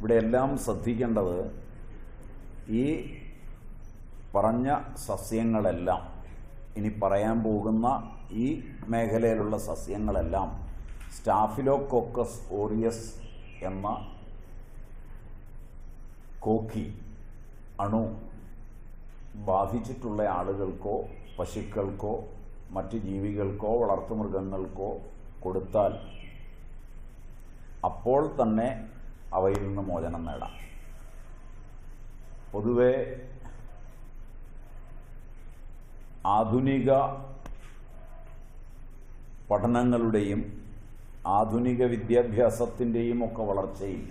ഇവിടെ എല്ലാം ശ്രദ്ധിക്കേണ്ടത് ഈ പറഞ്ഞ സസ്യങ്ങളെല്ലാം, ഇനി പറയാൻ പോകുന്ന ഈ മേഖലയിലുള്ള സസ്യങ്ങളെല്ലാം സ്റ്റാഫിലോകോക്കസ് ഓറിയസ് എന്ന കോക്കി അണു ബാധിച്ചിട്ടുള്ള ആളുകൾക്കോ പശുക്കൾക്കോ മറ്റ് ജീവികൾക്കോ വളർത്തുമൃഗങ്ങൾക്കോ കൊടുത്താൽ അപ്പോൾ തന്നെ അവയിൽ നിന്ന് മോചനം നേടാം. പൊതുവെ ആധുനിക പഠനങ്ങളുടെയും ആധുനിക വിദ്യാഭ്യാസത്തിൻ്റെയും ഒക്കെ വളർച്ചയിൽ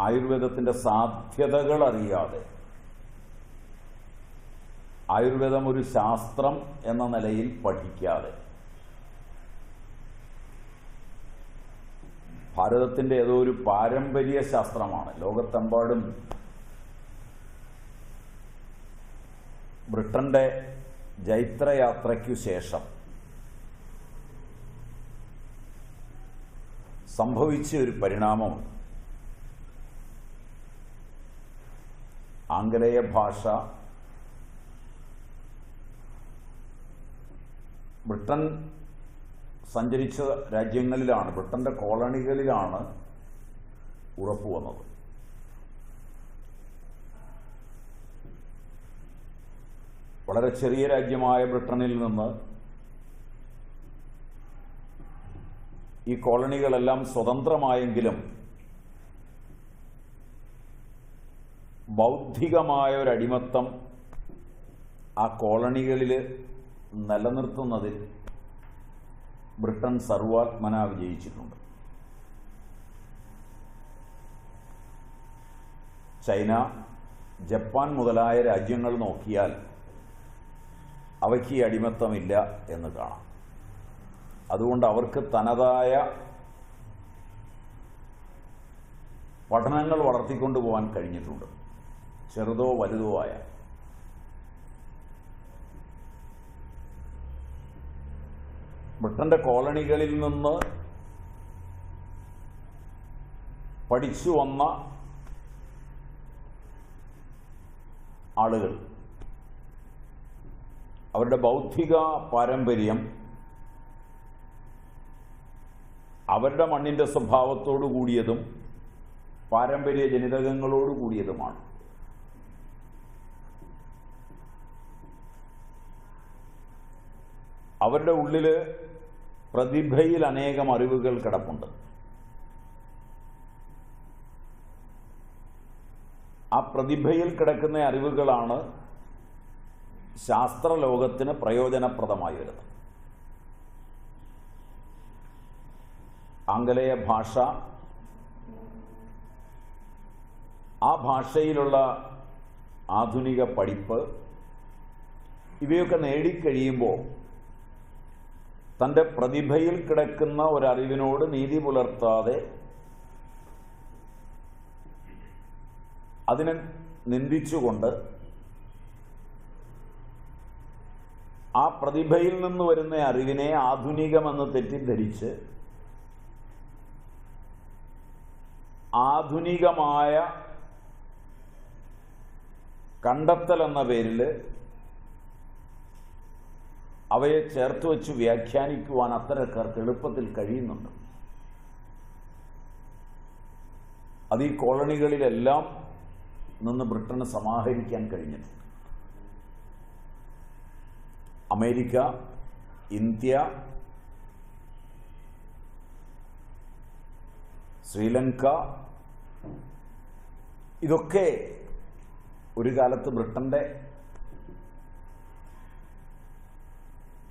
ആയുർവേദത്തിൻ്റെ സാധ്യതകൾ അറിയാതെ, ആയുർവേദം ഒരു ശാസ്ത്രം എന്ന നിലയിൽ പഠിക്കാതെ, ഭാരതത്തിൻ്റെ ഏതോ ഒരു പാരമ്പര്യ ശാസ്ത്രമാണ്. ലോകത്തെമ്പാടും ബ്രിട്ടന്റെ ജൈത്രയാത്രയ്ക്കു ശേഷം സംഭവിച്ച ഒരു പരിണാമമുണ്ട്. ആംഗലേയ ഭാഷ ബ്രിട്ടൻ സഞ്ചരിച്ച രാജ്യങ്ങളിലാണ്, ബ്രിട്ടന്റെ കോളനികളിലാണ് ഉറപ്പു വന്നത്. വളരെ ചെറിയ രാജ്യമായ ബ്രിട്ടനിൽ നിന്ന് ഈ കോളനികളെല്ലാം സ്വതന്ത്രമായെങ്കിലും ബൗദ്ധികമായ ഒരു അടിമത്തം ആ കോളനികളിൽ നിലനിർത്തുന്നതിൽ ബ്രിട്ടൻ സർവാത്മന വിജയിച്ചിട്ടുണ്ട്. ചൈന, ജപ്പാൻ മുതലായ രാജ്യങ്ങൾ നോക്കിയാൽ അവയ്ക്ക് ഈ അടിമത്തമില്ല എന്ന് കാണാം. അതുകൊണ്ട് അവർക്ക് തനതായ പഠനങ്ങൾ വളർത്തിക്കൊണ്ടുപോകാൻ കഴിഞ്ഞിട്ടുണ്ട്, ചെറുതോ വലുതോ ആയ. ബ്രിട്ടന്റെ കോളനികളിൽ നിന്ന് പഠിച്ചു വന്ന ആളുകൾ അവരുടെ ബൗദ്ധിക പാരമ്പര്യം അവരുടെ മണ്ണിന്റെ സ്വഭാവത്തോടു കൂടിയതും പാരമ്പര്യ ജനിതകങ്ങളോട് കൂടിയതുമാണ്. അവരുടെ ഉള്ളിൽ പ്രതിഭയിൽ അനേകം അറിവുകൾ കിടപ്പുണ്ട്. ആ പ്രതിഭയിൽ കിടക്കുന്ന അറിവുകളാണ് ശാസ്ത്രലോകത്തിന് പ്രയോജനപ്രദമായി വരുന്നത്. ആംഗലേയ ഭാഷ, ആ ഭാഷയിലുള്ള ആധുനിക പഠിപ്പ്, ഇവയൊക്കെ നേടിക്കഴിയുമ്പോൾ തൻ്റെ പ്രതിഭയിൽ കിടക്കുന്ന ഒരറിവിനോട് നീതി പുലർത്താതെ അതിനെ നിന്ദിച്ചുകൊണ്ട് ആ പ്രതിഭയിൽ നിന്ന് വരുന്ന അറിവിനെ ആധുനികമെന്ന് തെറ്റിദ്ധരിച്ച് ആധുനികമായ കണ്ടെത്തൽ എന്ന പേരിൽ അവയെ ചേർത്ത് വെച്ച് വ്യാഖ്യാനിക്കുവാൻ അത്തരക്കാർക്ക് എളുപ്പത്തിൽ കഴിയുന്നുണ്ട്. അത് ഈ കോളനികളിലെല്ലാം നിന്ന് ബ്രിട്ടന് സമാഹരിക്കാൻ കഴിഞ്ഞിട്ടുണ്ട്. അമേരിക്ക, ഇന്ത്യ, ശ്രീലങ്ക, ഇതൊക്കെ ഒരു കാലത്ത് ബ്രിട്ടന്റെ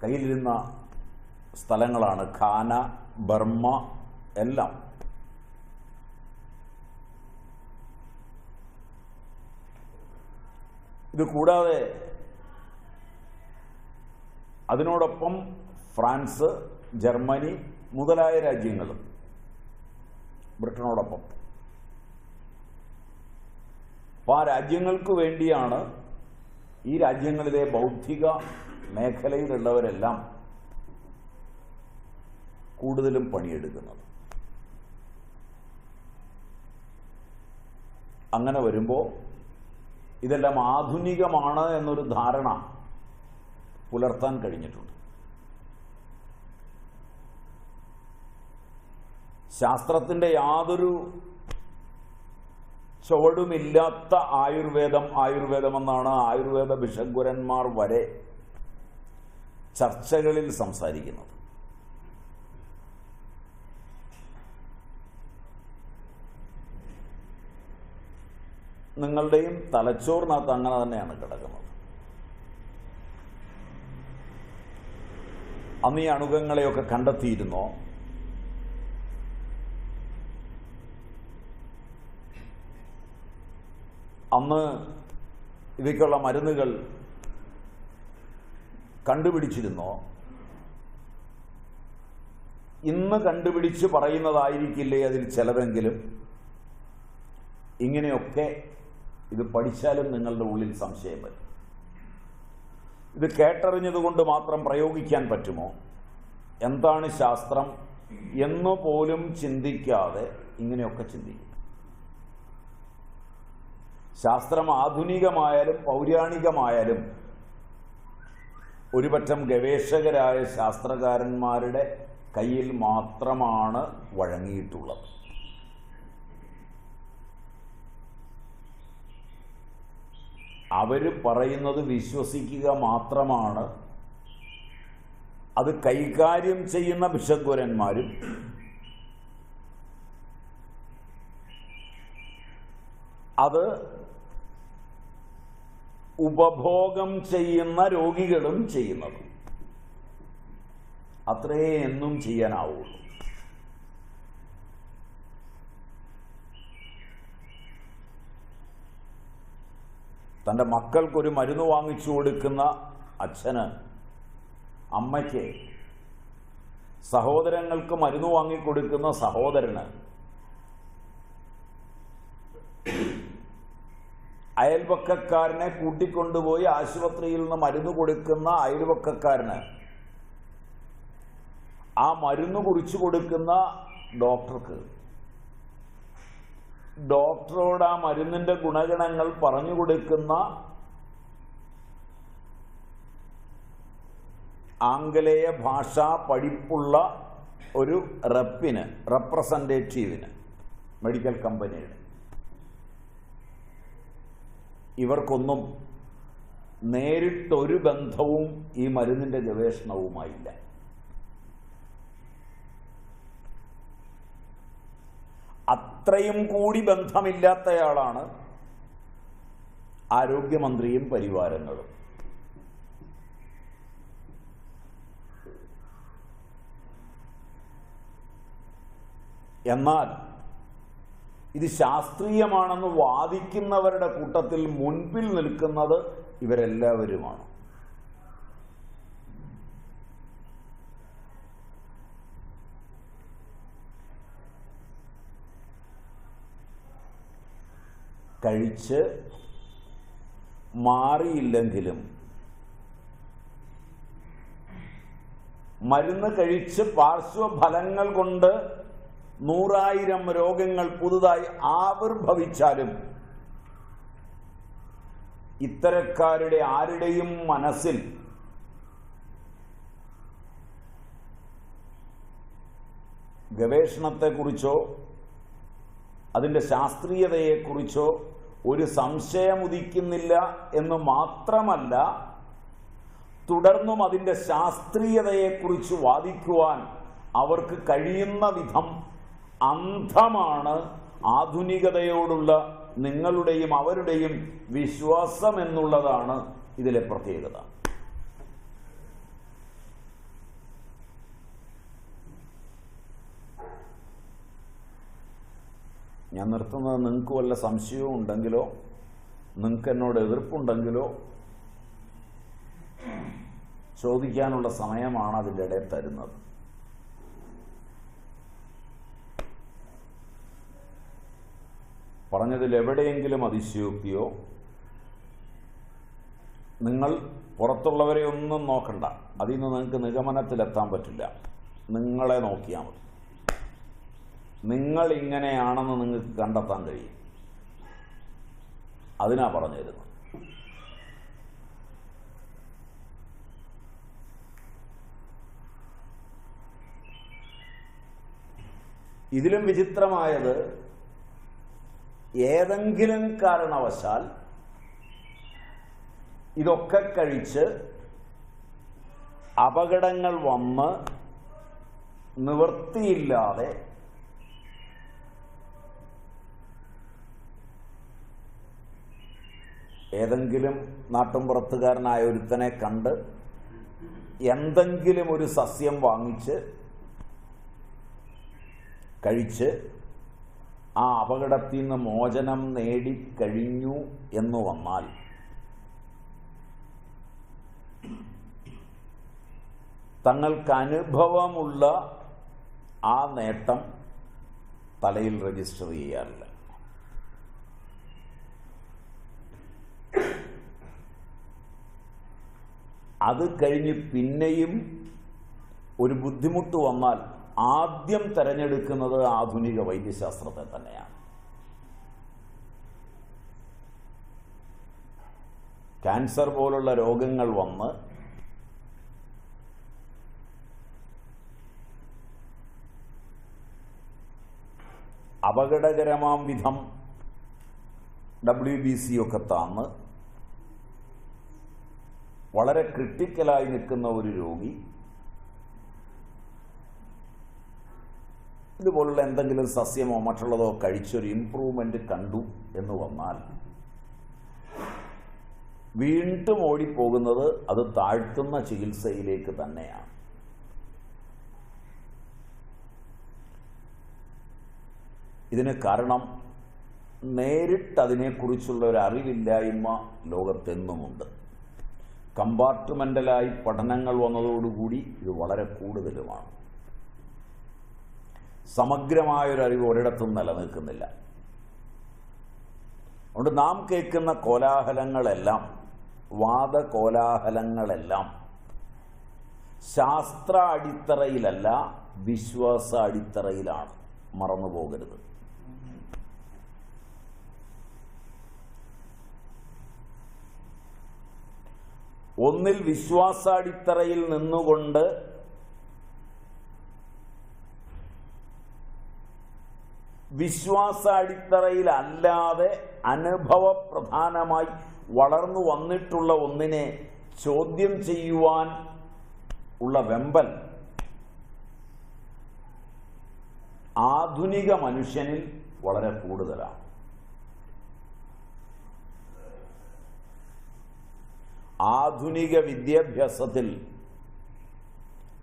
കയ്യിലിരുന്ന സ്ഥലങ്ങളാണ്. ഘാന, ബർമ്മ എല്ലാം. ഇത് കൂടാതെ അതിനോടൊപ്പം ഫ്രാൻസ്, ജർമ്മനി മുതലായ രാജ്യങ്ങളും ബ്രിട്ടനോടൊപ്പം. അപ്പോൾ ആ രാജ്യങ്ങൾക്ക് വേണ്ടിയാണ് ഈ രാജ്യങ്ങളിലെ ബൗദ്ധിക മേഖലയിലുള്ളവരെല്ലാം കൂടുതലും പണിയെടുക്കുന്നത്. അങ്ങനെ വരുമ്പോൾ ഇതെല്ലാം ആധുനികമാണ് എന്നൊരു ധാരണ പുലർത്താൻ കഴിഞ്ഞിട്ടുണ്ട്. ശാസ്ത്രത്തിൻ്റെ യാതൊരു ചുവടുമില്ലാത്ത ആയുർവേദമെന്നാണ് ആയുർവേദ ഭിഷഗ്വരന്മാർ വരെ ചർച്ചകളിൽ സംസാരിക്കുന്നത്. നിങ്ങളുടെയും തലച്ചോറിനകത്ത് അങ്ങനെ തന്നെയാണ് കിടക്കുന്നത്. അന്ന് ഈ അണുകങ്ങളെയൊക്കെ കണ്ടെത്തിയിരുന്നോ? അന്ന് ഇവയ്ക്കുള്ള മരുന്നുകൾ കണ്ടുപിടിച്ചിരുന്നോ? ഇന്ന് കണ്ടുപിടിച്ച് പറയുന്നതായിരിക്കില്ലേ അതിൽ ചിലതെങ്കിലും? ഇങ്ങനെയൊക്കെ ഇത് പഠിച്ചാലും നിങ്ങളുടെ ഉള്ളിൽ സംശയം വരും. ഇത് കേട്ടറിഞ്ഞതുകൊണ്ട് മാത്രം പ്രയോഗിക്കാൻ പറ്റുമോ? എന്താണ് ശാസ്ത്രം എന്നു പോലും ചിന്തിക്കാതെ ഇങ്ങനെയൊക്കെ ചിന്തിക്കും. ശാസ്ത്രം ആധുനികമായാലും പൗരാണികമായാലും ഒരുപറ്റം ഗവേഷകരായ ശാസ്ത്രകാരന്മാരുടെ കയ്യിൽ മാത്രമാണ് വഴങ്ങിയിട്ടുള്ളത്. അവർ പറയുന്നത് വിശ്വസിക്കുക മാത്രമാണ് അത് കൈകാര്യം ചെയ്യുന്ന ഭിഷഗ്വരന്മാരും അത് ഉപഭോഗം ചെയ്യുന്ന രോഗികളും ചെയ്യുന്നത്. അത്രേ എന്നും ചെയ്യാനാവുള്ളൂ. തൻ്റെ മക്കൾക്കൊരു മരുന്ന് വാങ്ങിച്ചു കൊടുക്കുന്ന അച്ഛന്, അമ്മയ്ക്ക്, സഹോദരങ്ങൾക്ക് മരുന്ന് വാങ്ങിക്കൊടുക്കുന്ന സഹോദരന്, അയൽപക്കക്കാരനെ കൂട്ടിക്കൊണ്ടുപോയി ആശുപത്രിയിൽ നിന്ന് മരുന്ന് കൊടുക്കുന്ന അയൽപക്കക്കാരന്, ആ മരുന്ന് കുറിച്ചു കൊടുക്കുന്ന ഡോക്ടർക്ക്, ഡോക്ടറോട് ആ മരുന്നിന്റെ ഗുണഗണങ്ങൾ പറഞ്ഞു കൊടുക്കുന്ന ആംഗലേയ ഭാഷാ പഠിപ്പുള്ള ഒരു റെപ്രസെൻറ്റേറ്റീവിന്, മെഡിക്കൽ കമ്പനിയുടെ, ഇവർക്കൊന്നും നേരിട്ടൊരു ബന്ധവും ഈ മരുന്നിന്റെ ഗവേഷണവുമായില്ല. അത്രയും കൂടി ബന്ധമില്ലാത്തയാളാണ് ആരോഗ്യമന്ത്രിയും പരിവാരങ്ങളും. എന്നാൽ ഇത് ശാസ്ത്രീയമാണെന്ന് വാദിക്കുന്നവരുടെ കൂട്ടത്തിൽ മുൻപിൽ നിൽക്കുന്നത് ഇവരെല്ലാവരുമാണ്. കഴിച്ച് മാറിയില്ലെങ്കിലും മരുന്ന് കഴിച്ച് പാർശ്വഫലങ്ങൾ കൊണ്ട് 100,000 രോഗങ്ങൾ പുതുതായി ആവിർഭവിച്ചാലും ഇത്തരക്കാരുടെ ആരുടെയും മനസ്സിൽ ഗവേഷണത്തെക്കുറിച്ചോ അതിൻ്റെ ശാസ്ത്രീയതയെക്കുറിച്ചോ ഒരു സംശയമുദിക്കുന്നില്ല എന്ന് മാത്രമല്ല, തുടർന്നും അതിൻ്റെ ശാസ്ത്രീയതയെക്കുറിച്ച് വാദിക്കുവാൻ അവർക്ക് കഴിയുന്ന വിധം അന്ധമാണ് ആധുനികതയോടുള്ള നിങ്ങളുടെയും അവരുടെയും വിശ്വാസം എന്നുള്ളതാണ് ഇതിലെ പ്രത്യേകത. ഞാൻ നിർത്തുന്നത് നിങ്ങൾക്ക് വല്ല സംശയവും ഉണ്ടെങ്കിലോ നിങ്ങൾക്ക് എന്നോട് എതിർപ്പുണ്ടെങ്കിലോ ചോദിക്കാനുള്ള സമയമാണ് അതിൻ്റെ ഇടയിൽ തരുന്നത്. പറഞ്ഞതിൽ എവിടെയെങ്കിലും അതിശയോക്തിയോ, നിങ്ങൾ പുറത്തുള്ളവരെ ഒന്നും നോക്കണ്ട, അതിൽ നിന്ന് നിങ്ങൾക്ക് നിഗമനത്തിലെത്താൻ പറ്റില്ല. നിങ്ങളെ നോക്കിയാൽ മതി. നിങ്ങൾ ഇങ്ങനെയാണെന്ന് നിങ്ങൾക്ക് കണ്ടെത്താൻ കഴിയും. അതിനാ പറഞ്ഞു തരുന്നത്. ഇതിലും വിചിത്രമായത്, ഏതെങ്കിലും കാരണവശാൽ ഇതൊക്കെ കഴിച്ച് അപകടങ്ങൾ വന്ന് നിവൃത്തിയില്ലാതെ ഏതെങ്കിലും നാട്ടുംപുറത്തുകാരനായ ഒരുത്തനെ കണ്ട് എന്തെങ്കിലും ഒരു സസ്യം വാങ്ങിച്ച് കഴിച്ച് ആ അപകടത്തിൽ നിന്ന് മോചനം നേടിക്കഴിഞ്ഞു എന്ന് വന്നാൽ തങ്ങൾക്ക് അനുഭവമുള്ള ആ നേട്ടം തലയിൽ രജിസ്റ്റർ ചെയ്യാറില്ല. അത് കഴിഞ്ഞ് പിന്നെയും ഒരു ബുദ്ധിമുട്ട് വന്നാൽ ആദ്യം തെരഞ്ഞെടുക്കുന്നത് ആധുനിക വൈദ്യശാസ്ത്രത്തെ തന്നെയാണ്. ക്യാൻസർ പോലുള്ള രോഗങ്ങൾ വന്ന് അപകടകരമാം വിധം WBC ഒക്കെ താന്ന് വളരെ ക്രിട്ടിക്കലായി നിൽക്കുന്ന ഒരു രോഗി ഇതുപോലുള്ള എന്തെങ്കിലും സസ്യമോ മറ്റുള്ളതോ കഴിച്ചൊരു ഇംപ്രൂവ്മെന്റ് കണ്ടു എന്ന് വന്നാൽ വീണ്ടും ഓടിപ്പോകുന്നത് അത് താഴ്ത്തുന്ന ചികിത്സയിലേക്ക് തന്നെയാണ്. ഇതിന് കാരണം നേരിട്ട് അതിനെക്കുറിച്ചുള്ള ഒരു അറിവില്ലായ്മ ലോകത്തെന്നുമുണ്ട്. കമ്പാർട്ട്മെന്റലായി പഠനങ്ങൾ വന്നതോടുകൂടി ഇത് വളരെ കൂടുതലുമാണ്. സമഗ്രമായൊരറിവ് ഒരിടത്തും നിലനിൽക്കുന്നില്ല. അതുകൊണ്ട് നാം കേൾക്കുന്ന കോലാഹലങ്ങളെല്ലാം, വാദകോലാഹലങ്ങളെല്ലാം ശാസ്ത്ര അടിത്തറയിലല്ല, വിശ്വാസ അടിത്തറയിലാണ്. മറന്നു പോകരുത്. ഒന്നിൽ വിശ്വാസാടിത്തറയിൽ നിന്നുകൊണ്ട് വിശ്വാസാടിത്തറയിലല്ലാതെ അനുഭവപ്രധാനമായി വളർന്നു വന്നിട്ടുള്ള ഒന്നിനെ ചോദ്യം ചെയ്യുവാൻ ഉള്ള വെമ്പൽ ആധുനിക മനുഷ്യനിൽ വളരെ കൂടുതലാണ്. ആധുനിക വിദ്യാഭ്യാസത്തിൽ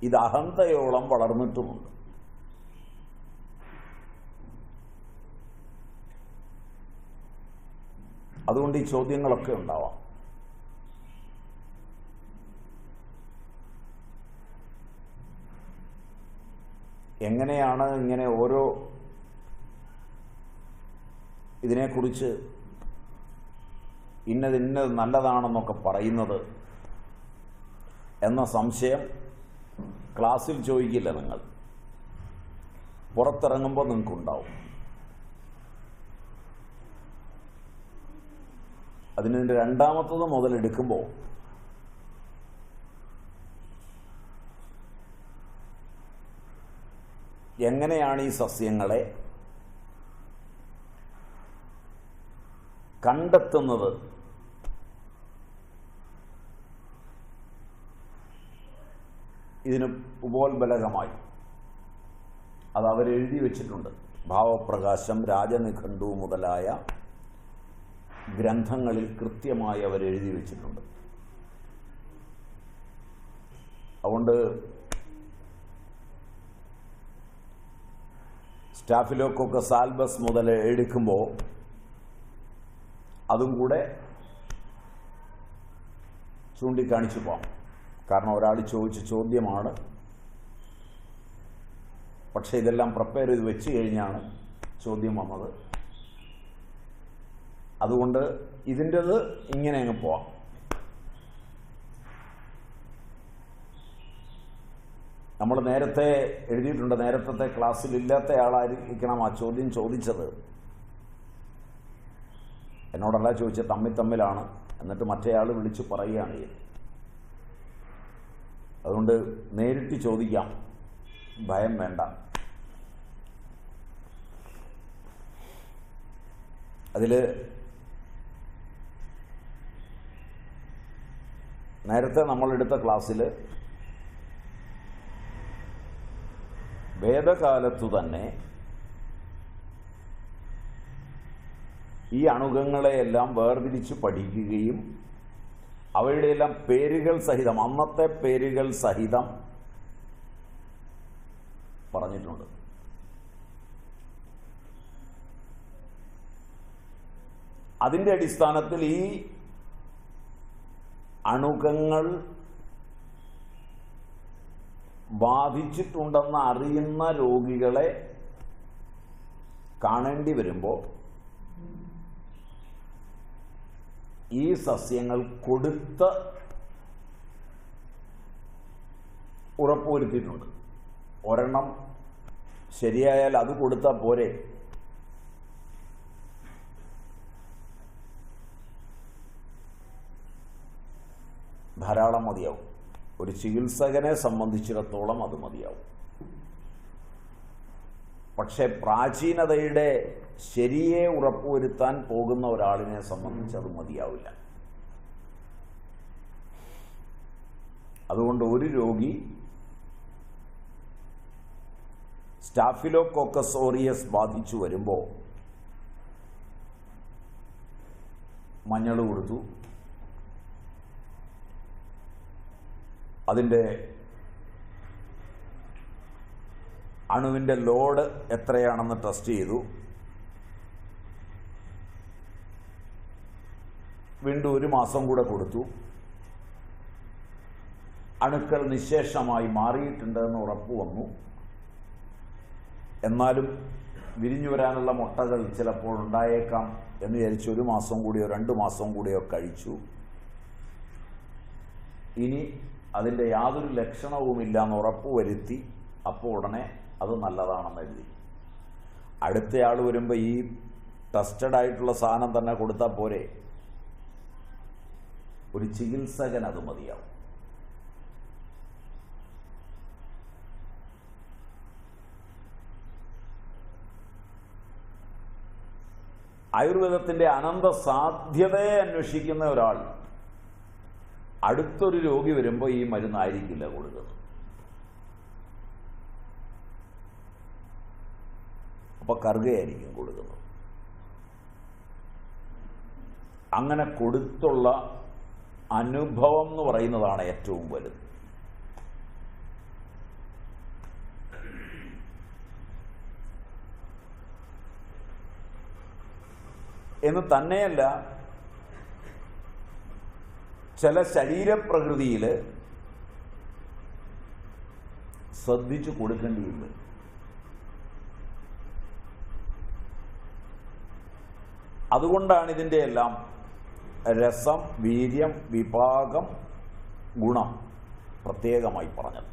ഇത് അഹന്തയോളം വളർന്നിട്ടുമുണ്ട്. അതുകൊണ്ട് ഈ ചോദ്യങ്ങളൊക്കെ ഉണ്ടാവാം. എങ്ങനെയാണ് ഇങ്ങനെ ഓരോ ഇതിനെക്കുറിച്ച് ഇന്നത് നല്ലതാണെന്നൊക്കെ പറയുന്നത് എന്ന സംശയം ക്ലാസ്സിൽ ചോദിക്കില്ല. നിങ്ങൾ പുറത്തിറങ്ങുമ്പോൾ നിങ്ങൾക്കുണ്ടാവും. അതിൻ്റെ രണ്ടാമത്തത് മുതലെടുക്കുമ്പോൾ എങ്ങനെയാണ് ഈ സസ്യങ്ങളെ കണ്ടെത്തുന്നത്, ഇതിന് ഉപോത്ബലകമായി അത് അവരെഴുതി വച്ചിട്ടുണ്ട്. ഭാവപ്രകാശം, രാജനിഘണ്ടു മുതലായ ഗ്രന്ഥങ്ങളിൽ കൃത്യമായി അവരെഴുതി വച്ചിട്ടുണ്ട്. അതുകൊണ്ട് സ്റ്റാഫിലോക്കോക്കസ് ആൽബസ് മുതൽ എടുക്കുമ്പോൾ അതും കൂടെ ചൂണ്ടിക്കാണിച്ചു പോകാം. കാരണം ഒരാൾ ചോദിച്ച ചോദ്യമാണ്. പക്ഷേ ഇതെല്ലാം പ്രിപ്പയർ ചെയ്ത് വെച്ച് കഴിഞ്ഞാണ് ചോദ്യം വന്നത്. അതുകൊണ്ട് ഇതിൻ്റെത് ഇങ്ങനെ അങ്ങ് പോവാം. നമ്മൾ നേരത്തെ എഴുതിയിട്ടുണ്ട്, നേരത്തെ ക്ലാസ്സിൽ ഇല്ലാത്ത ആളായിരിക്കണം ആ ചോദ്യം ചോദിച്ചത്. എന്നോടല്ല ചോദിച്ച തമ്മിലാണ്. എന്നിട്ട് മറ്റേയാൾ വിളിച്ച് പറയുകയാണ് ചെയ്യുന്നത്. അതുകൊണ്ട് നേരിട്ട് ചോദിക്കാം, ഭയം വേണ്ട. അതിൽ നേരത്തെ നമ്മളെടുത്ത ക്ലാസ്സിൽ വേദകാലത്തു തന്നെ ഈ അണുകങ്ങളെയെല്ലാം വേർതിരിച്ച് പഠിക്കുകയും അവയുടെയെല്ലാം പേരുകൾ സഹിതം, അന്നത്തെ പേരുകൾ സഹിതം പറഞ്ഞിട്ടുണ്ട്. അതിൻ്റെ അടിസ്ഥാനത്തിൽ ഈ അണുകങ്ങൾ ബാധിച്ചിട്ടുണ്ടെന്ന് അറിയുന്ന രോഗികളെ കാണേണ്ടി വരുമ്പോൾ ഈ സസ്യങ്ങൾ കൊടുത്ത് ഉറപ്പുവരുത്തിയിട്ടുണ്ട്. ഒരെണ്ണം ശരിയായാൽ അത് കൊടുത്താൽ പോരെ, ധാരാളം മതിയാവും. ഒരു ചികിത്സകനെ സംബന്ധിച്ചിടത്തോളം അത് മതിയാവും. പക്ഷെ പ്രാചീനതയുടെ ശരിയെ ഉറപ്പുവരുത്താൻ പോകുന്ന ഒരാളിനെ സംബന്ധിച്ച് അത് മതിയാവില്ല. അതുകൊണ്ട് ഒരു രോഗി സ്റ്റാഫിലോകോക്കസ് ഓറിയസ് ബാധിച്ചു വരുമ്പോൾ മഞ്ഞൾ കൊടുത്തു, അതിൻ്റെ അണുവിൻ്റെ ലോഡ് എത്രയാണെന്ന് ടെസ്റ്റ് ചെയ്തു, വീണ്ടും 1 മാസം കൂടെ കൊടുത്തു, അണുക്കൾ നിശേഷമായി മാറിയിട്ടുണ്ടെന്ന് ഉറപ്പ് വന്നു. എന്നാലും വിരിഞ്ഞു വരാനുള്ള മുട്ടകൾ ചിലപ്പോൾ ഉണ്ടായേക്കാം എന്ന് വിചാരിച്ച് 1 മാസം കൂടിയോ 2 മാസം കൂടിയോ കഴിച്ചു. ഇനി അതിൻ്റെ യാതൊരു ലക്ഷണവുമില്ല എന്ന് ഉറപ്പുവരുത്തി. അപ്പോൾ ഉടനെ അത് നല്ലതാണെന്ന് എഴുതി. അടുത്തയാൾ വരുമ്പോൾ ഈ ടെസ്റ്റഡ് ആയിട്ടുള്ള സാധനം തന്നെ കൊടുത്താൽ പോരെ? ഒരു ചികിത്സകൻ അത് മതിയാവും. ആയുർവേദത്തിൻ്റെ അനന്ത സാധ്യതയെ അന്വേഷിക്കുന്ന ഒരാൾ അടുത്തൊരു രോഗി വരുമ്പോൾ ഈ മരുന്നായിരിക്കില്ല കൊടുക്കുന്നത്. അപ്പോൾ കറുകയായിരിക്കും കൊടുക്കുന്നത്. അങ്ങനെ കൊടുത്തുള്ള അനുഭവം എന്ന് പറയുന്നതാണ് ഏറ്റവും വലുത്. എന്ന് തന്നെയല്ല, ചില ശരീരപ്രകൃതിയിൽ ശ്രദ്ധിച്ചു കൊടുക്കേണ്ടിയില്ല. അതുകൊണ്ടാണ് ഇതിൻ്റെ എല്ലാം രസം, വീര്യം, വിഭാഗം, ഗുണം പ്രത്യേകമായി പറഞ്ഞത്.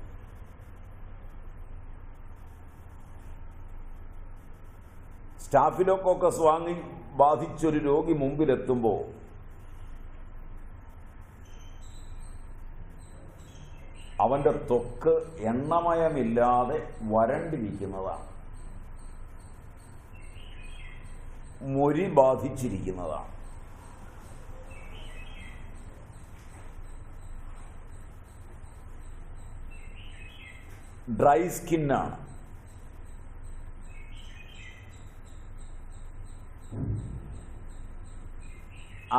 സ്റ്റാഫിലോകോക്കസ് വാങ്ങി ബാധിച്ചൊരു രോഗി മുമ്പിലെത്തുമ്പോൾ അവൻ്റെ ത്വക്ക് എണ്ണമയമില്ലാതെ വരണ്ടിരിക്കുന്നതാണ്, മൊരി ബാധിച്ചിരിക്കുന്നതാണ്. ഡ്രൈ സ്കിന്നാണ്.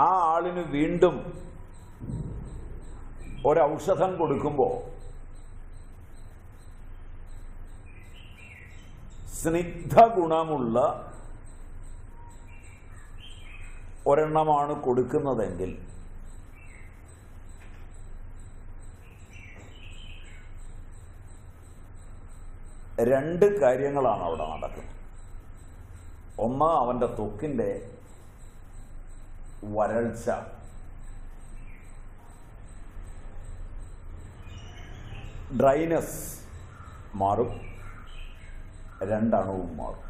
ആ ആളിന് വീണ്ടും ഒരൗഷധം കൊടുക്കുമ്പോൾ സ്നിഗ്ധ ഗുണമുള്ള ഒരെണ്ണമാണ് കൊടുക്കുന്നതെങ്കിൽ രണ്ട് കാര്യങ്ങളാണ് അവിടെ നടക്കുന്നത്. ഒന്ന്, അവൻ്റെ ത്വക്കിൻ്റെ വരൾച്ച, ഡ്രൈനസ് മാറും, രണ്ടണുവും മാറും.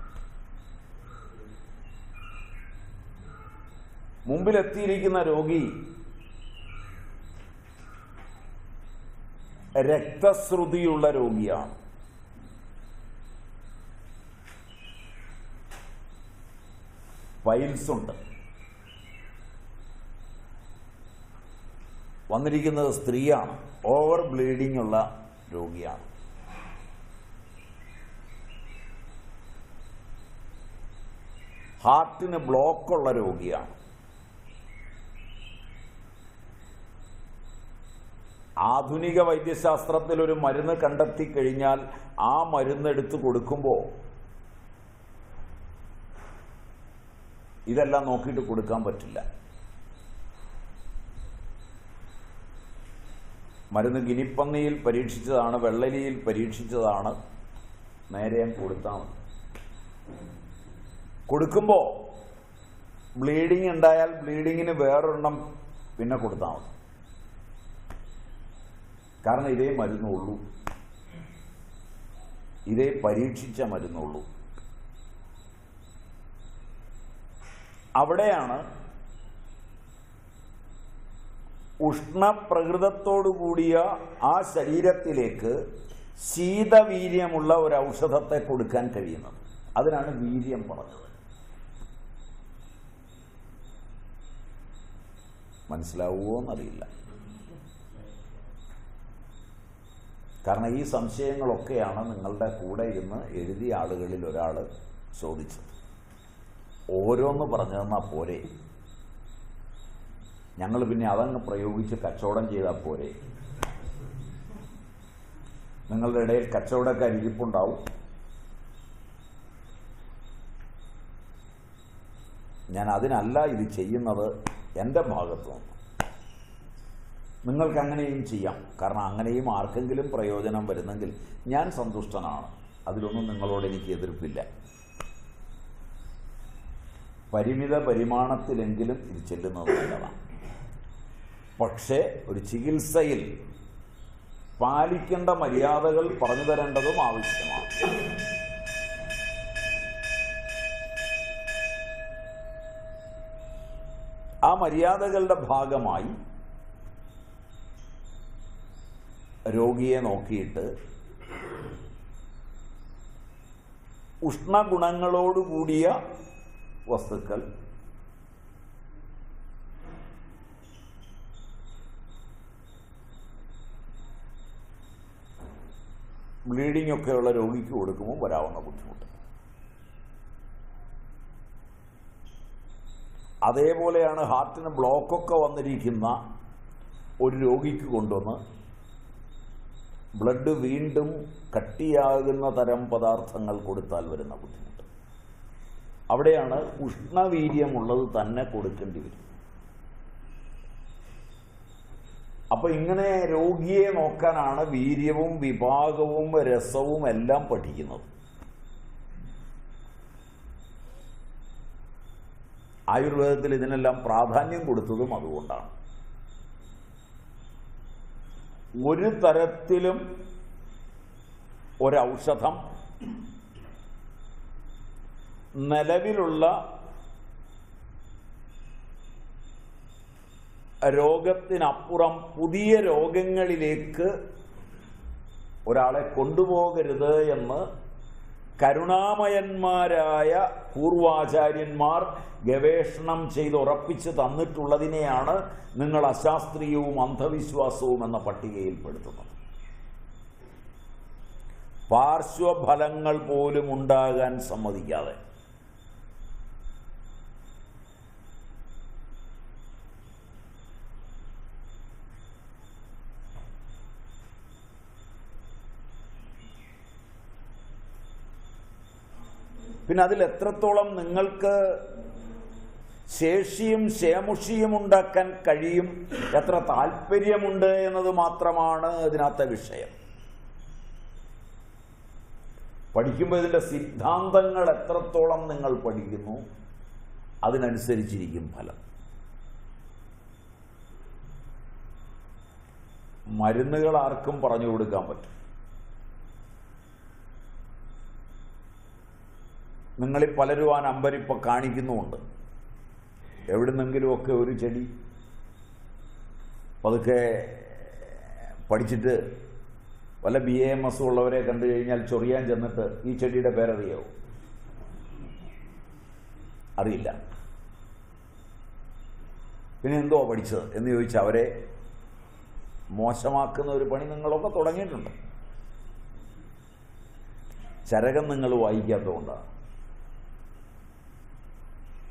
മുമ്പിലെത്തിയിരിക്കുന്ന രോഗി രക്തശ്രുതിയുള്ള രോഗിയാണ്. പൈൽസ് ഉണ്ട്. വന്നിരിക്കുന്നത് സ്ത്രീയാണ്. ഓവർ ബ്ലീഡിംഗ് ഉള്ള രോഗിയാണ്. ഹാർട്ടിന് ബ്ലോക്കുള്ള രോഗിയാണ്. ആധുനിക വൈദ്യശാസ്ത്രത്തിൽ ഒരു മരുന്ന് കണ്ടെത്തി കഴിഞ്ഞാൽ ആ മരുന്ന് എടുത്ത് കൊടുക്കുമ്പോൾ ഇതെല്ലാം നോക്കിയിട്ട് കൊടുക്കാൻ പറ്റില്ല. മരുന്ന് ഗിനിപ്പന്നിയിൽ പരീക്ഷിച്ചതാണ്, വെള്ളരിയിൽ പരീക്ഷിച്ചതാണ്, നേരെ കൊടുത്താൽ മതി. കൊടുക്കുമ്പോൾ ബ്ലീഡിങ് ഉണ്ടായാൽ ബ്ലീഡിങ്ങിന് വേറൊരെണ്ണം പിന്നെ കൊടുത്താൽ മതി. കാരണം ഇതേ മരുന്നുള്ളൂ, ഇതേ പരീക്ഷിച്ച മരുന്നുള്ളൂ. അവിടെയാണ് ഉഷ്ണപ്രകൃതത്തോടു കൂടിയ ആ ശരീരത്തിലേക്ക് ശീതവീര്യമുള്ള ഒരു ഔഷധത്തെ കൊടുക്കാൻ കഴിയുന്നത്. അതിനാണ് വീര്യം പറഞ്ഞത്. മനസ്സിലാവുമോ എന്നറിയില്ല. കാരണം ഈ സംശയങ്ങളൊക്കെയാണ് നിങ്ങളുടെ കൂടെ ഇരുന്ന് എഴുതിയ ആളുകളിൽ ഒരാൾ ചോദിച്ചത്. ഓരോന്ന് പറഞ്ഞു തന്നാൽ പോരെ, ഞങ്ങൾ പിന്നെ അതങ്ങ് പ്രയോഗിച്ച് കച്ചവടം ചെയ്താൽ പോരെ? നിങ്ങളുടെ ഇടയിൽ കച്ചവടക്കാർ ഇരിപ്പുണ്ടാവും. ഞാൻ അതിനല്ല ഇത് ചെയ്യുന്നത് എൻ്റെ ഭാഗത്തു നിന്ന്. നിങ്ങൾക്ക് അങ്ങനെയും ചെയ്യാം. കാരണം അങ്ങനെയും ആർക്കെങ്കിലും പ്രയോജനം വരുന്നെങ്കിൽ ഞാൻ സന്തുഷ്ടനാണ്. അതിലൊന്നും നിങ്ങളോട് എനിക്ക് എതിർപ്പില്ല. പരിമിത പരിമാണത്തിലെങ്കിലും ഇത് ചെല്ലുന്നത് നല്ലതാണ്. പക്ഷേ ഒരു ചികിത്സയിൽ പാലിക്കേണ്ട മര്യാദകൾ പറഞ്ഞു തരേണ്ടതും ആവശ്യമാണ്. ആ മര്യാദകളുടെ ഭാഗമായി രോഗിയെ നോക്കിയിട്ട് ഉഷ്ണഗുണങ്ങളോടുകൂടിയ വസ്തുക്കൾ ബ്ലീഡിംഗ് ഒക്കെയുള്ള രോഗിക്ക് കൊടുക്കുമ്പോൾ വരാവുന്ന ബുദ്ധിമുട്ട്. അതേപോലെയാണ് ഹാർട്ടിന് ബ്ലോക്കൊക്കെ വന്നിരിക്കുന്ന ഒരു രോഗിക്ക് കൊണ്ടുവന്ന് ബ്ലഡ് വീണ്ടും കട്ടിയാകുന്ന തരം പദാർത്ഥങ്ങൾ കൊടുത്താൽ വരുന്ന ബുദ്ധിമുട്ട്. അവിടെയാണ് ഉഷ്ണവീര്യമുള്ളത് തന്നെ കൊടുക്കേണ്ടി വരും. അപ്പൊ ഇങ്ങനെ രോഗിയെ നോക്കാനാണ് വീര്യവും വിഭാഗവും രസവും എല്ലാം പഠിക്കുന്നത്. ആയുർവേദത്തിൽ ഇതിനെല്ലാം പ്രാധാന്യം കൊടുത്തതും അതുകൊണ്ടാണ്. ഒരു തരത്തിലും ഒരൗഷധം നിലവിലുള്ള രോഗത്തിനപ്പുറം പുതിയ രോഗങ്ങളിലേക്ക് ഒരാളെ കൊണ്ടുപോകരുത് എന്ന് കരുണാമയന്മാരായ പൂർവാചാര്യന്മാർ ഗവേഷണം ചെയ്ത് ഉറപ്പിച്ച് തന്നിട്ടുള്ളതിനെയാണ് നിങ്ങൾ അശാസ്ത്രീയവും അന്ധവിശ്വാസവും എന്ന പട്ടികയിൽപ്പെടുത്തുന്നത്. പാർശ്വഫലങ്ങൾ പോലും ഉണ്ടാകാൻ സമ്മതിക്കാതെ പിന്നെ അതിൽ എത്രത്തോളം നിങ്ങൾക്ക് ശേഷിയും ശേമുഷിയും ഉണ്ടാക്കാൻ കഴിയും, എത്ര താല്പര്യമുണ്ട് എന്നത് മാത്രമാണ് ഇതിനകത്തെ വിഷയം. പഠിക്കുമ്പോൾ ഇതിൻ്റെ സിദ്ധാന്തങ്ങൾ എത്രത്തോളം നിങ്ങൾ പഠിക്കുന്നു അതിനനുസരിച്ചിരിക്കും ഫലം. മരുന്നുകൾ ആർക്കും പറഞ്ഞു കൊടുക്കാൻ പറ്റും. നിങ്ങളിൽ പലരും ആ നമ്പർ ഇപ്പോൾ കാണിക്കുന്നുമുണ്ട്. എവിടുന്നെങ്കിലുമൊക്കെ ഒരു ചെടി പതുക്കെ പഠിച്ചിട്ട് വല്ല BAMS ഉള്ളവരെ കണ്ടു കഴിഞ്ഞാൽ ചൊറിയാൻ ചെന്നിട്ട് ഈ ചെടിയുടെ പേരറിയാവോ? അറിയില്ല. പിന്നെ എന്തോ പഠിച്ചത് എന്ന് ചോദിച്ചാൽ അവരെ മോശമാക്കുന്ന ഒരു പണി നിങ്ങളൊക്കെ തുടങ്ങിയിട്ടുണ്ട്. ചരകം നിങ്ങൾ വായിക്കാത്തതുകൊണ്ടാണ്.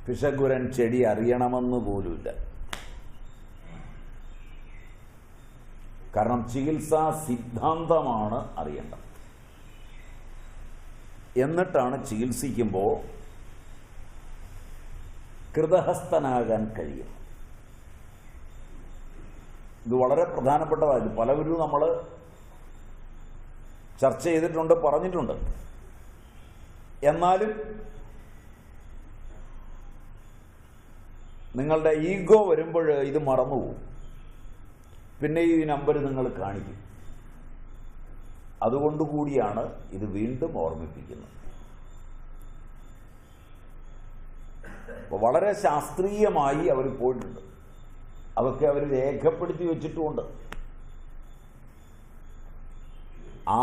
പിശകുരൻ ചെടി അറിയണമെന്ന് പോലുമില്ല. കാരണം ചികിത്സാ സിദ്ധാന്തമാണ് അറിയേണ്ടത്. എന്നിട്ടാണ് ചികിത്സിക്കുമ്പോൾ കൃതഹസ്തനാകാൻ കഴിയും. ഇത് വളരെ പ്രധാനപ്പെട്ടതാണ്. പലവരും നമ്മൾ ചർച്ച ചെയ്തിട്ടുണ്ട്, പറഞ്ഞിട്ടുണ്ട്. എന്നാലും നിങ്ങളുടെ ഈഗോ വരുമ്പോൾ ഇത് മറന്നുപോകും. പിന്നെ ഈ നമ്പർ നിങ്ങൾ കാണിക്കും. അതുകൊണ്ടുകൂടിയാണ് ഇത് വീണ്ടും ഓർമ്മിപ്പിക്കുന്നത്. അപ്പോൾ വളരെ ശാസ്ത്രീയമായി അവർ പോയിട്ടുണ്ട്. അതൊക്കെ അവർ രേഖപ്പെടുത്തി വെച്ചിട്ടുമുണ്ട്.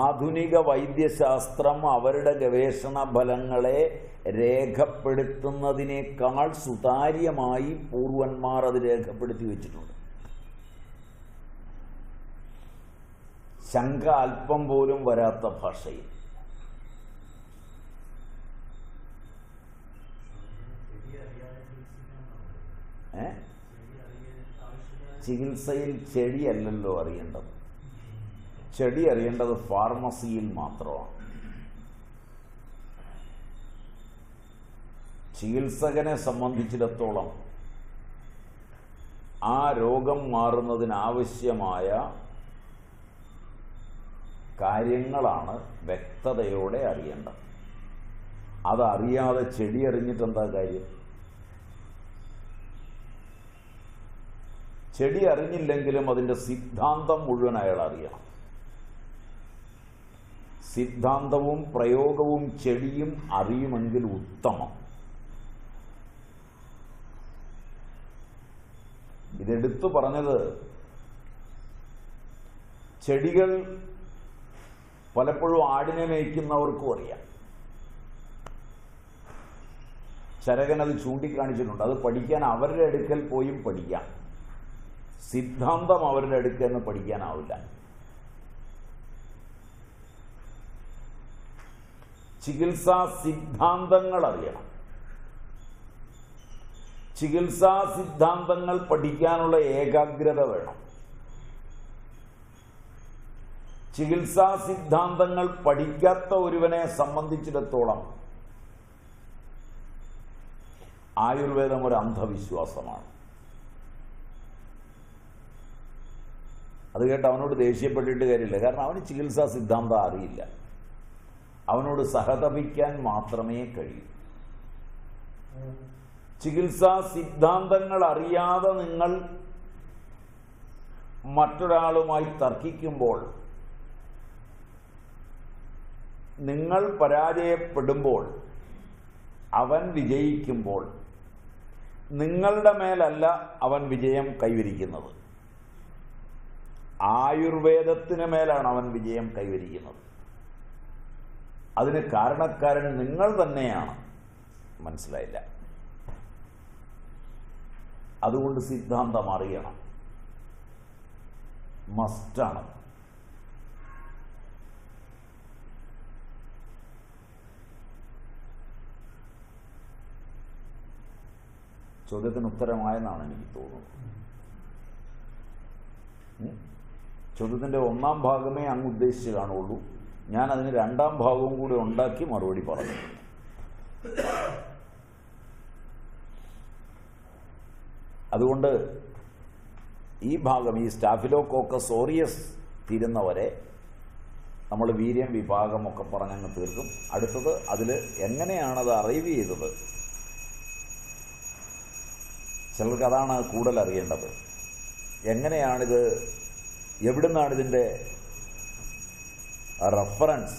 ആധുനിക വൈദ്യശാസ്ത്രം അവരുടെ ഗവേഷണ ഫലങ്ങളെ രേഖപ്പെടുത്തുന്നതിനേക്കാൾ സുതാര്യമായി പൂർവന്മാർ അത് രേഖപ്പെടുത്തി വെച്ചിട്ടുണ്ട്. ശങ്ക അല്പം പോലും വരാത്ത ഭാഷയിൽ. ചികിത്സയിൽ ചെടിയല്ലല്ലോ അറിയേണ്ടത്. ചെടി അറിയേണ്ടത് ഫാർമസിയിൽ മാത്രമാണ്. ചികിത്സകനെ സംബന്ധിച്ചിടത്തോളം ആ രോഗം മാറുന്നതിനാവശ്യമായ കാര്യങ്ങളാണ് വ്യക്തതയോടെ അറിയേണ്ടത്. അതറിയാതെ ചെടി അറിഞ്ഞിട്ടെന്താ കാര്യം? ചെടി അറിഞ്ഞില്ലെങ്കിലും അതിൻ്റെ സിദ്ധാന്തം മുഴുവൻ അയാൾ അറിയണം. സിദ്ധാന്തവും പ്രയോഗവും ചെടിയും അറിയുമെങ്കിൽ ഉത്തമം. ഇതെടുത്തു പറഞ്ഞത് ചെടികൾ പലപ്പോഴും ആടിനെ മേയ്ക്കുന്നവർക്കും അറിയാം. ചരകൻ അത് ചൂണ്ടിക്കാണിച്ചിട്ടുണ്ട്. അത് പഠിക്കാൻ അവരുടെ അടുക്കൽ പോയും പഠിക്കാം. സിദ്ധാന്തം അവരുടെ അടുക്കൽ നിന്ന് പഠിക്കാനാവില്ല. ചികിത്സാ സിദ്ധാന്തങ്ങൾ അറിയണം. ചികിത്സാ സിദ്ധാന്തങ്ങൾ പഠിക്കാനുള്ള ഏകാഗ്രത വേണം. ചികിത്സാ സിദ്ധാന്തങ്ങൾ പഠിക്കാത്ത ഒരുവനെ സംബന്ധിച്ചിടത്തോളം ആയുർവേദം ഒരു അന്ധവിശ്വാസമാണ്. അത് കേട്ട് അവനോട് ദേഷ്യപ്പെട്ടിട്ട് കാര്യമില്ല. കാരണം അവന് ചികിത്സാ സിദ്ധാന്തം അറിയില്ല. അവനോട് സഹതപിക്കാൻ മാത്രമേ കഴിയൂ. ചികിത്സാ സിദ്ധാന്തങ്ങൾ അറിയാതെ നിങ്ങൾ മറ്റൊരാളുമായി തർക്കിക്കുമ്പോൾ, നിങ്ങൾ പരാജയപ്പെടുമ്പോൾ, അവൻ വിജയിക്കുമ്പോൾ നിങ്ങളുടെ മേലല്ല അവൻ വിജയം കൈവരിക്കുന്നത്. ആയുർവേദത്തിന് മേലാണ് അവൻ വിജയം കൈവരിക്കുന്നത്. അതിന് കാരണക്കാരൻ നിങ്ങൾ തന്നെയാണ്. മനസ്സിലായില്ല? അതുകൊണ്ട് സിദ്ധാന്തം അറിയണം, മസ്റ്റാണ്. ചോദ്യത്തിന് ഉത്തരമായെന്നാണ് എനിക്ക് തോന്നുന്നത്. ചോദ്യത്തിൻ്റെ ഒന്നാം ഭാഗമേ അങ്ങ് ഉദ്ദേശിച്ച് കാണുള്ളൂ. ഞാൻ അതിന് രണ്ടാം ഭാഗവും കൂടി ഉണ്ടാക്കി മറുപടി പറഞ്ഞു. അതുകൊണ്ട് ഈ ഭാഗം, ഈ സ്റ്റാഫിലോകോക്കസ് ഓറിയസ് തീരുന്നവരെ നമ്മൾ വീര്യം വിഭാഗമൊക്കെ പറഞ്ഞങ്ങ് തീർക്കും. അടുത്തത് അതിൽ എങ്ങനെയാണത് അറൈവ് ചെയ്തത്, ചിലർക്ക് അതാണ് കൂടുതൽ അറിയേണ്ടത്. എങ്ങനെയാണിത്, എവിടുന്നാണിതിൻ്റെ റെഫറൻസ്?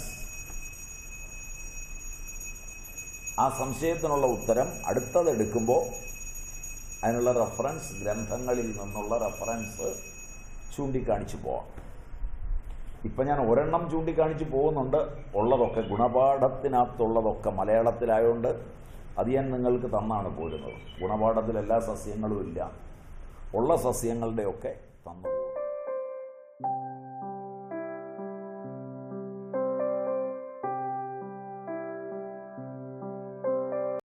ആ സംശയത്തിനുള്ള ഉത്തരം അടുത്തത് എടുക്കുമ്പോൾ അതിനുള്ള റെഫറൻസ് ഗ്രന്ഥങ്ങളിൽ നിന്നുള്ള റെഫറൻസ് ചൂണ്ടിക്കാണിച്ച് പോവാം. ഇപ്പം ഞാൻ ഒരെണ്ണം ചൂണ്ടിക്കാണിച്ച് പോകുന്നുണ്ട്. ഉള്ളതൊക്കെ ഗുണപാഠത്തിനകത്തുള്ളതൊക്കെ മലയാളത്തിലായതുകൊണ്ട് അത് ഞാൻ നിങ്ങൾക്ക് തന്നാണ് പോരുന്നത്. ഗുണപാഠത്തിൽ എല്ലാ സസ്യങ്ങളും ഇല്ല, ഉള്ള സസ്യങ്ങളുടെയൊക്കെ തന്നു.